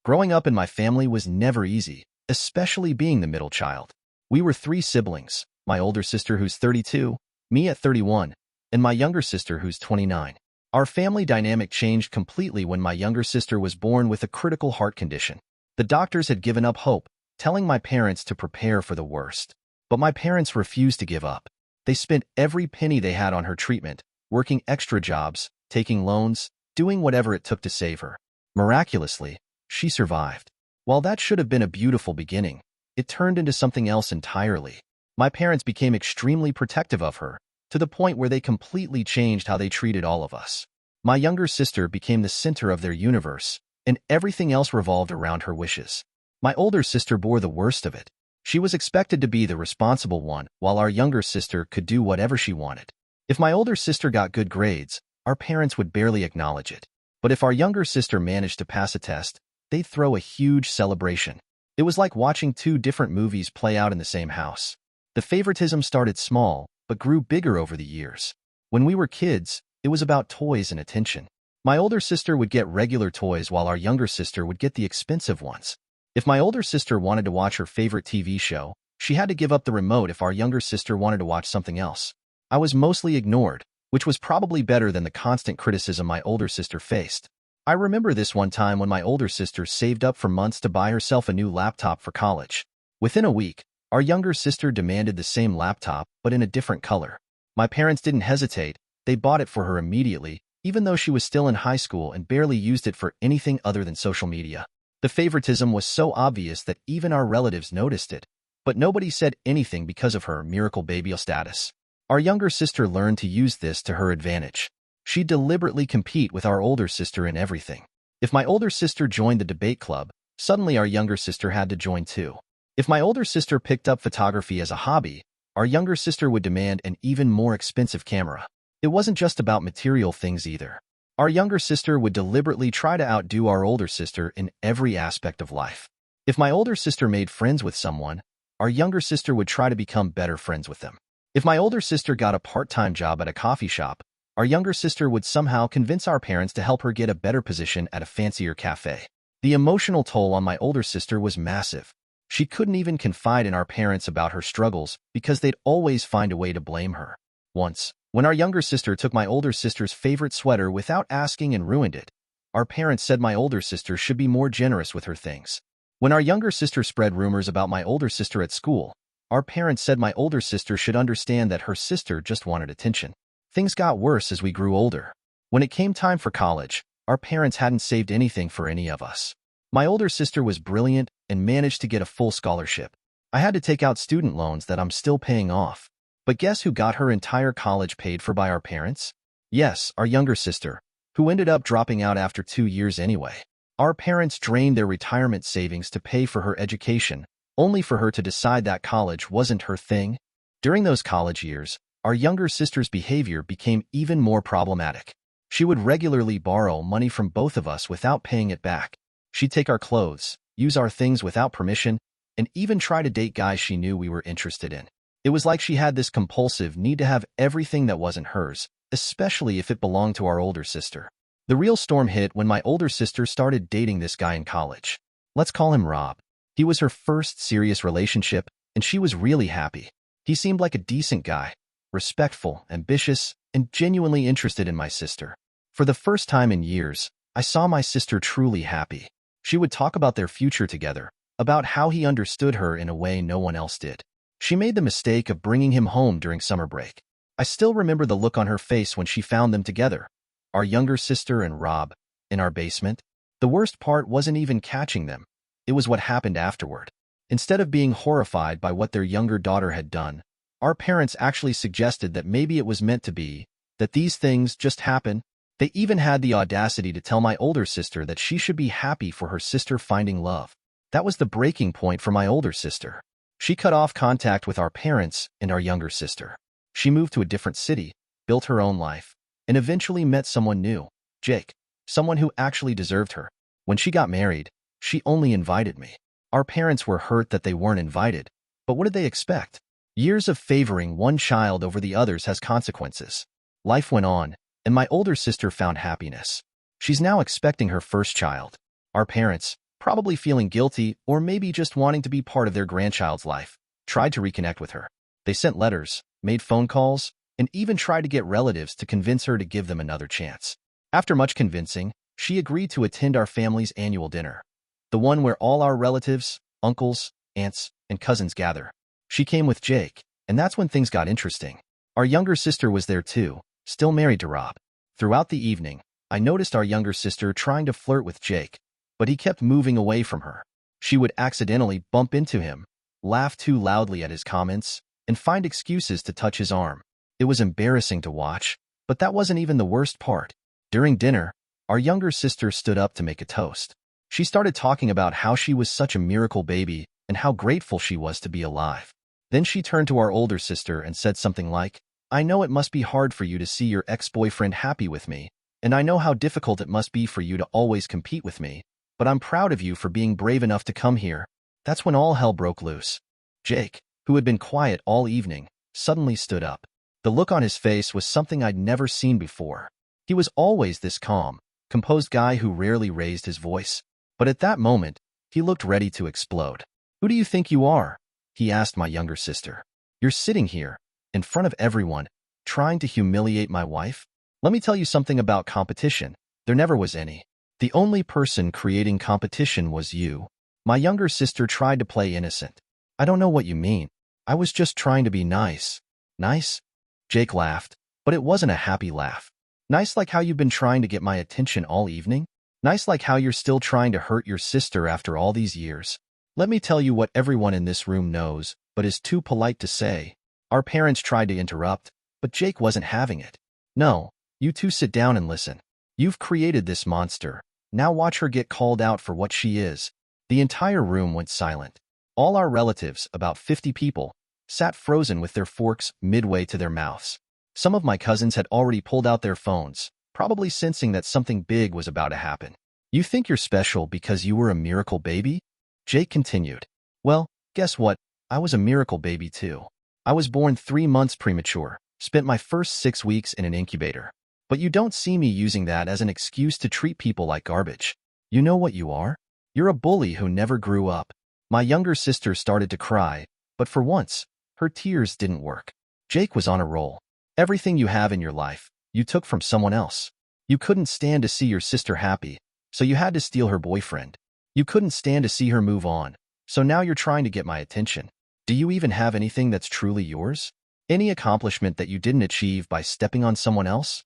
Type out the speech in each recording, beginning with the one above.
Growing up in my family was never easy, especially being the middle child. We were three siblings, my older sister who's 32, me at 31, and my younger sister who's 29. Our family dynamic changed completely when my younger sister was born with a critical heart condition. The doctors had given up hope, telling my parents to prepare for the worst. But my parents refused to give up. They spent every penny they had on her treatment, working extra jobs, taking loans, doing whatever it took to save her. Miraculously, she survived. While that should have been a beautiful beginning, it turned into something else entirely. My parents became extremely protective of her, to the point where they completely changed how they treated all of us. My younger sister became the center of their universe, and everything else revolved around her wishes. My older sister bore the worst of it. She was expected to be the responsible one, while our younger sister could do whatever she wanted. If my older sister got good grades, our parents would barely acknowledge it. But if our younger sister managed to pass a test, they'd throw a huge celebration. It was like watching two different movies play out in the same house. The favoritism started small, but grew bigger over the years. When we were kids, it was about toys and attention. My older sister would get regular toys while our younger sister would get the expensive ones. If my older sister wanted to watch her favorite TV show, she had to give up the remote if our younger sister wanted to watch something else. I was mostly ignored, which was probably better than the constant criticism my older sister faced. I remember this one time when my older sister saved up for months to buy herself a new laptop for college. Within a week, our younger sister demanded the same laptop, but in a different color. My parents didn't hesitate. They bought it for her immediately, even though she was still in high school and barely used it for anything other than social media. The favoritism was so obvious that even our relatives noticed it, but nobody said anything because of her miracle baby status. Our younger sister learned to use this to her advantage. She'd deliberately compete with our older sister in everything. If my older sister joined the debate club, suddenly our younger sister had to join too. If my older sister picked up photography as a hobby, our younger sister would demand an even more expensive camera. It wasn't just about material things either. Our younger sister would deliberately try to outdo our older sister in every aspect of life. If my older sister made friends with someone, our younger sister would try to become better friends with them. If my older sister got a part-time job at a coffee shop, our younger sister would somehow convince our parents to help her get a better position at a fancier cafe. The emotional toll on my older sister was massive. She couldn't even confide in our parents about her struggles because they'd always find a way to blame her. Once, when our younger sister took my older sister's favorite sweater without asking and ruined it, our parents said my older sister should be more generous with her things. When our younger sister spread rumors about my older sister at school, our parents said my older sister should understand that her sister just wanted attention. Things got worse as we grew older. When it came time for college, our parents hadn't saved anything for any of us. My older sister was brilliant and managed to get a full scholarship. I had to take out student loans that I'm still paying off. But guess who got her entire college paid for by our parents? Yes, our younger sister, who ended up dropping out after 2 years anyway. Our parents drained their retirement savings to pay for her education, only for her to decide that college wasn't her thing. During those college years, our younger sister's behavior became even more problematic. She would regularly borrow money from both of us without paying it back. She'd take our clothes, use our things without permission, and even try to date guys she knew we were interested in. It was like she had this compulsive need to have everything that wasn't hers, especially if it belonged to our older sister. The real storm hit when my older sister started dating this guy in college. Let's call him Rob. He was her first serious relationship, and she was really happy. He seemed like a decent guy, respectful, ambitious, and genuinely interested in my sister. For the first time in years, I saw my sister truly happy. She would talk about their future together, about how he understood her in a way no one else did. She made the mistake of bringing him home during summer break. I still remember the look on her face when she found them together, our younger sister and Rob, in our basement. The worst part wasn't even catching them. It was what happened afterward. Instead of being horrified by what their younger daughter had done, our parents actually suggested that maybe it was meant to be, that these things just happen. They even had the audacity to tell my older sister that she should be happy for her sister finding love. That was the breaking point for my older sister. She cut off contact with our parents and our younger sister. She moved to a different city, built her own life, and eventually met someone new, Jake, someone who actually deserved her. When she got married, she only invited me. Our parents were hurt that they weren't invited, but what did they expect? Years of favoring one child over the others has consequences. Life went on, and my older sister found happiness. She's now expecting her first child. Our parents, probably feeling guilty or maybe just wanting to be part of their grandchild's life, tried to reconnect with her. They sent letters, made phone calls, and even tried to get relatives to convince her to give them another chance. After much convincing, she agreed to attend our family's annual dinner, the one where all our relatives, uncles, aunts, and cousins gather. She came with Jake, and that's when things got interesting. Our younger sister was there too, still married to Rob. Throughout the evening, I noticed our younger sister trying to flirt with Jake, but he kept moving away from her. She would accidentally bump into him, laugh too loudly at his comments, and find excuses to touch his arm. It was embarrassing to watch, but that wasn't even the worst part. During dinner, our younger sister stood up to make a toast. She started talking about how she was such a miracle baby and how grateful she was to be alive. Then she turned to our older sister and said something like, "I know it must be hard for you to see your ex-boyfriend happy with me, and I know how difficult it must be for you to always compete with me, but I'm proud of you for being brave enough to come here." That's when all hell broke loose. Jake, who had been quiet all evening, suddenly stood up. The look on his face was something I'd never seen before. He was always this calm, composed guy who rarely raised his voice, but at that moment, he looked ready to explode. "Who do you think you are?" he asked my younger sister. "You're sitting here, in front of everyone, trying to humiliate my wife? Let me tell you something about competition. There never was any. The only person creating competition was you." My younger sister tried to play innocent. "I don't know what you mean. I was just trying to be nice." "Nice?" Jake laughed, but it wasn't a happy laugh. "Nice like how you've been trying to get my attention all evening? Nice like how you're still trying to hurt your sister after all these years? Let me tell you what everyone in this room knows, but is too polite to say." Our parents tried to interrupt, but Jake wasn't having it. "No, you two sit down and listen. You've created this monster. Now watch her get called out for what she is." The entire room went silent. All our relatives, about 50 people, sat frozen with their forks midway to their mouths. Some of my cousins had already pulled out their phones, probably sensing that something big was about to happen. "You think you're special because you were a miracle baby?" Jake continued. "Well, guess what? I was a miracle baby too. I was born 3 months premature, spent my first 6 weeks in an incubator. But you don't see me using that as an excuse to treat people like garbage. You know what you are? You're a bully who never grew up." My younger sister started to cry, but for once, her tears didn't work. Jake was on a roll. "Everything you have in your life, you took from someone else. You couldn't stand to see your sister happy, so you had to steal her boyfriend. You couldn't stand to see her move on, so now you're trying to get my attention. Do you even have anything that's truly yours? Any accomplishment that you didn't achieve by stepping on someone else?"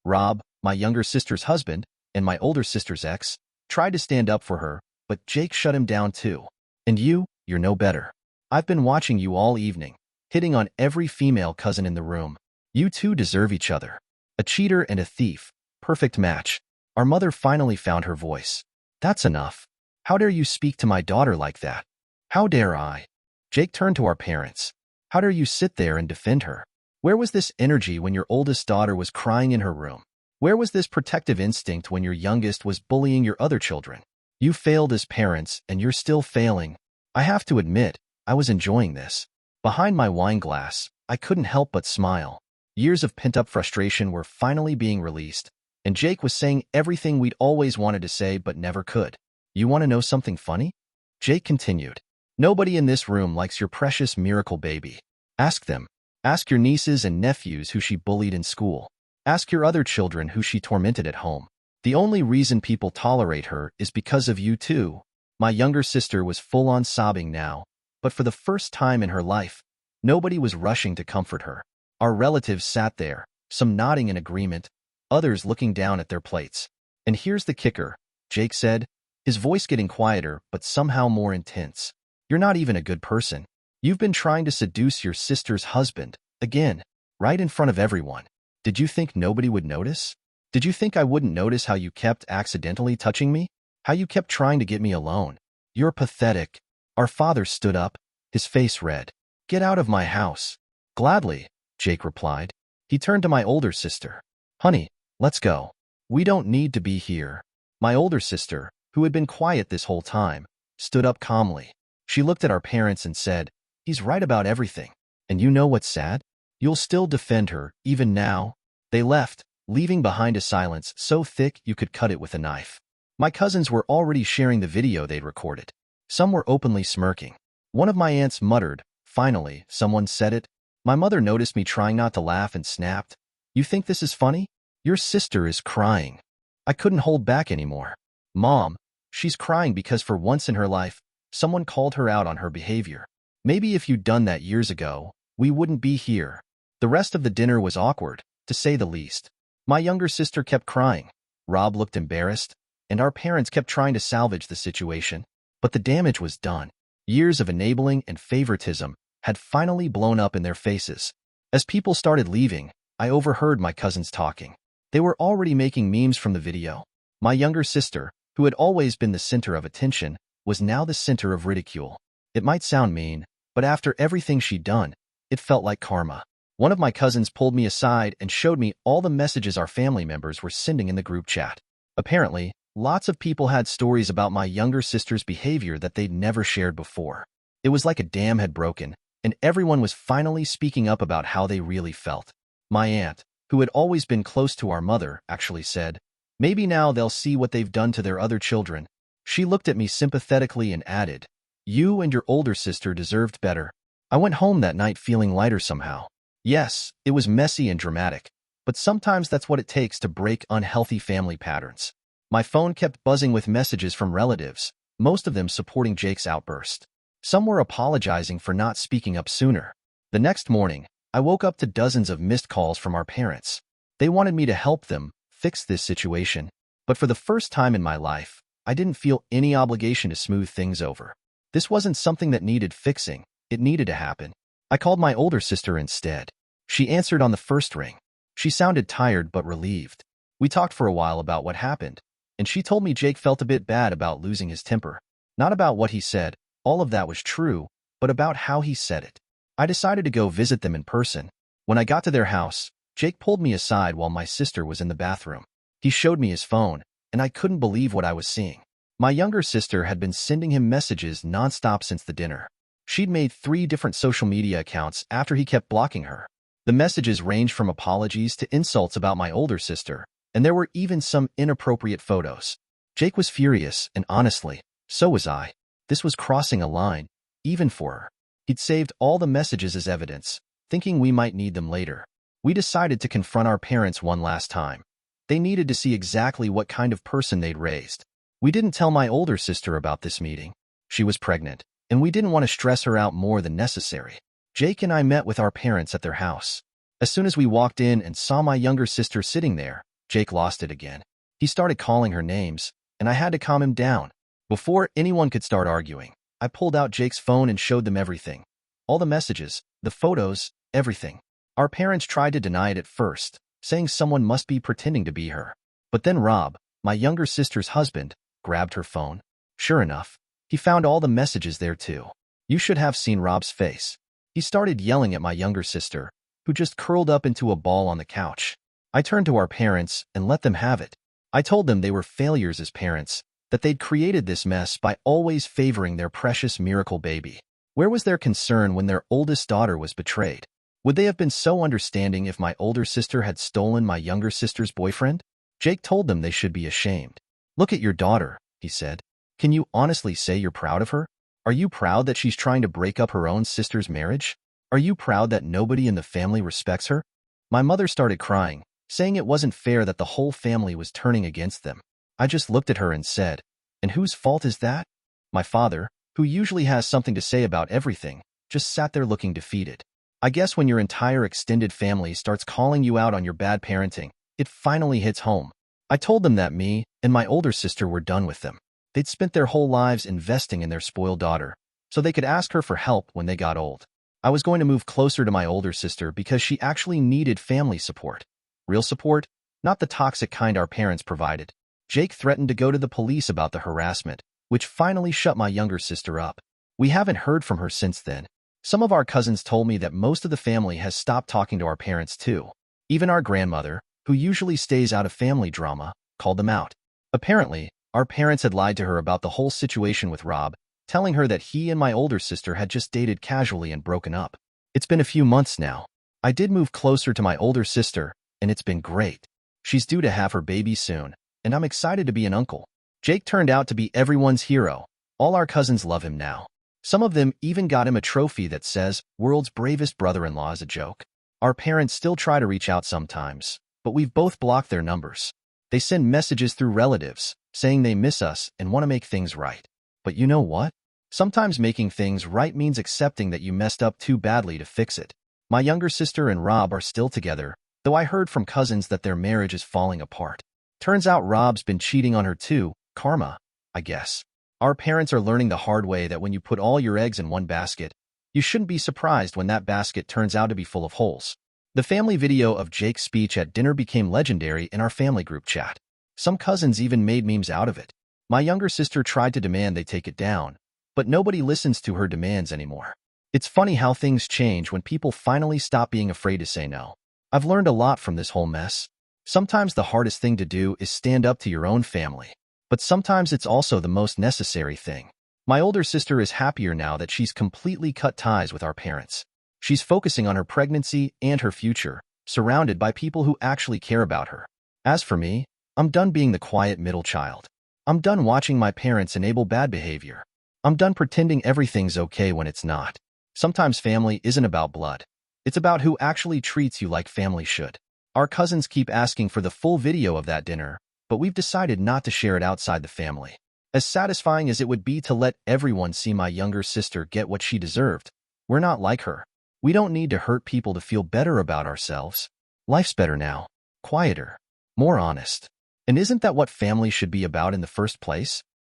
Rob, my younger sister's husband, and my older sister's ex, tried to stand up for her, but Jake shut him down too. "And you're no better. I've been watching you all evening, hitting on every female cousin in the room. You two deserve each other. A cheater and a thief. Perfect match." Our mother finally found her voice. "That's enough. How dare you speak to my daughter like that? How dare I?" Jake turned to our parents. "How dare you sit there and defend her? Where was this energy when your oldest daughter was crying in her room? Where was this protective instinct when your youngest was bullying your other children? You failed as parents, and you're still failing." I have to admit, I was enjoying this. Behind my wine glass, I couldn't help but smile. Years of pent-up frustration were finally being released, and Jake was saying everything we'd always wanted to say but never could. "You want to know something funny?" Jake continued. "Nobody in this room likes your precious miracle baby. Ask them. Ask your nieces and nephews who she bullied in school. Ask your other children who she tormented at home. The only reason people tolerate her is because of you too." My younger sister was full-on sobbing now, but for the first time in her life, nobody was rushing to comfort her. Our relatives sat there, some nodding in agreement, others looking down at their plates. "And here's the kicker," Jake said, his voice getting quieter but somehow more intense. "You're not even a good person. You've been trying to seduce your sister's husband, again, right in front of everyone. Did you think nobody would notice? Did you think I wouldn't notice how you kept accidentally touching me? How you kept trying to get me alone? You're pathetic." Our father stood up, his face red. "Get out of my house." "Gladly," Jake replied. He turned to my older sister. "Honey, let's go. We don't need to be here." My older sister, who had been quiet this whole time, stood up calmly. She looked at our parents and said, "He's right about everything. And you know what's sad? You'll still defend her, even now." They left, leaving behind a silence so thick you could cut it with a knife. My cousins were already sharing the video they'd recorded. Some were openly smirking. One of my aunts muttered, "Finally, someone said it." My mother noticed me trying not to laugh and snapped, "You think this is funny? Your sister is crying." I couldn't hold back anymore. "Mom, she's crying because for once in her life, someone called her out on her behavior. Maybe if you'd done that years ago, we wouldn't be here." The rest of the dinner was awkward, to say the least. My younger sister kept crying. Rob looked embarrassed, and our parents kept trying to salvage the situation. But the damage was done. Years of enabling and favoritism had finally blown up in their faces. As people started leaving, I overheard my cousins talking. They were already making memes from the video. My younger sister, who had always been the center of attention, was now the center of ridicule. It might sound mean, but after everything she'd done, it felt like karma. One of my cousins pulled me aside and showed me all the messages our family members were sending in the group chat. Apparently, lots of people had stories about my younger sister's behavior that they'd never shared before. It was like a dam had broken, and everyone was finally speaking up about how they really felt. My aunt, who had always been close to our mother, actually said, "Maybe now they'll see what they've done to their other children." She looked at me sympathetically and added, "You and your older sister deserved better." I went home that night feeling lighter somehow. Yes, it was messy and dramatic, but sometimes that's what it takes to break unhealthy family patterns. My phone kept buzzing with messages from relatives, most of them supporting Jake's outburst. Some were apologizing for not speaking up sooner. The next morning, I woke up to dozens of missed calls from our parents. They wanted me to help them fix this situation, but for the first time in my life, I didn't feel any obligation to smooth things over. This wasn't something that needed fixing, it needed to happen. I called my older sister instead. She answered on the first ring. She sounded tired but relieved. We talked for a while about what happened, and she told me Jake felt a bit bad about losing his temper. Not about what he said, all of that was true, but about how he said it. I decided to go visit them in person. When I got to their house, Jake pulled me aside while my sister was in the bathroom. He showed me his phone, and I couldn't believe what I was seeing. My younger sister had been sending him messages nonstop since the dinner. She'd made 3 different social media accounts after he kept blocking her. The messages ranged from apologies to insults about my older sister, and there were even some inappropriate photos. Jake was furious, and honestly, so was I. This was crossing a line, even for her. He'd saved all the messages as evidence, thinking we might need them later. We decided to confront our parents one last time. They needed to see exactly what kind of person they'd raised. We didn't tell my older sister about this meeting. She was pregnant, and we didn't want to stress her out more than necessary. Jake and I met with our parents at their house. As soon as we walked in and saw my younger sister sitting there, Jake lost it again. He started calling her names, and I had to calm him down. Before anyone could start arguing, I pulled out Jake's phone and showed them everything. All the messages, the photos, everything. Our parents tried to deny it at first, saying someone must be pretending to be her. But then Rob, my younger sister's husband, grabbed her phone. Sure enough, he found all the messages there too. You should have seen Rob's face. He started yelling at my younger sister, who just curled up into a ball on the couch. I turned to our parents and let them have it. I told them they were failures as parents, that they'd created this mess by always favoring their precious miracle baby. Where was their concern when their oldest daughter was betrayed? Would they have been so understanding if my older sister had stolen my younger sister's boyfriend? Jake told them they should be ashamed. "Look at your daughter," he said. "Can you honestly say you're proud of her? Are you proud that she's trying to break up her own sister's marriage? Are you proud that nobody in the family respects her?" My mother started crying, saying it wasn't fair that the whole family was turning against them. I just looked at her and said, "And whose fault is that?" My father, who usually has something to say about everything, just sat there looking defeated. I guess when your entire extended family starts calling you out on your bad parenting, it finally hits home. I told them that me and my older sister were done with them. They'd spent their whole lives investing in their spoiled daughter, so they could ask her for help when they got old. I was going to move closer to my older sister because she actually needed family support. Real support, not the toxic kind our parents provided. Jake threatened to go to the police about the harassment, which finally shut my younger sister up. We haven't heard from her since then. Some of our cousins told me that most of the family has stopped talking to our parents too. Even our grandmother, who usually stays out of family drama, called them out. Apparently, our parents had lied to her about the whole situation with Rob, telling her that he and my older sister had just dated casually and broken up. It's been a few months now. I did move closer to my older sister, and it's been great. She's due to have her baby soon, and I'm excited to be an uncle. Jake turned out to be everyone's hero. All our cousins love him now. Some of them even got him a trophy that says, "World's Bravest Brother-in-Law" as a joke. Our parents still try to reach out sometimes, but we've both blocked their numbers. They send messages through relatives, saying they miss us and want to make things right. But you know what? Sometimes making things right means accepting that you messed up too badly to fix it. My younger sister and Rob are still together, though I heard from cousins that their marriage is falling apart. Turns out Rob's been cheating on her too. Karma, I guess. Our parents are learning the hard way that when you put all your eggs in one basket, you shouldn't be surprised when that basket turns out to be full of holes. The family video of Jake's speech at dinner became legendary in our family group chat. Some cousins even made memes out of it. My younger sister tried to demand they take it down, but nobody listens to her demands anymore. It's funny how things change when people finally stop being afraid to say no. I've learned a lot from this whole mess. Sometimes the hardest thing to do is stand up to your own family, but sometimes it's also the most necessary thing. My older sister is happier now that she's completely cut ties with our parents. She's focusing on her pregnancy and her future, surrounded by people who actually care about her. As for me, I'm done being the quiet middle child. I'm done watching my parents enable bad behavior. I'm done pretending everything's okay when it's not. Sometimes family isn't about blood. It's about who actually treats you like family should. Our cousins keep asking for the full video of that dinner, but we've decided not to share it outside the family. As satisfying as it would be to let everyone see my younger sister get what she deserved, we're not like her. We don't need to hurt people to feel better about ourselves. Life's better now. Quieter. More honest. And isn't that what family should be about in the first place?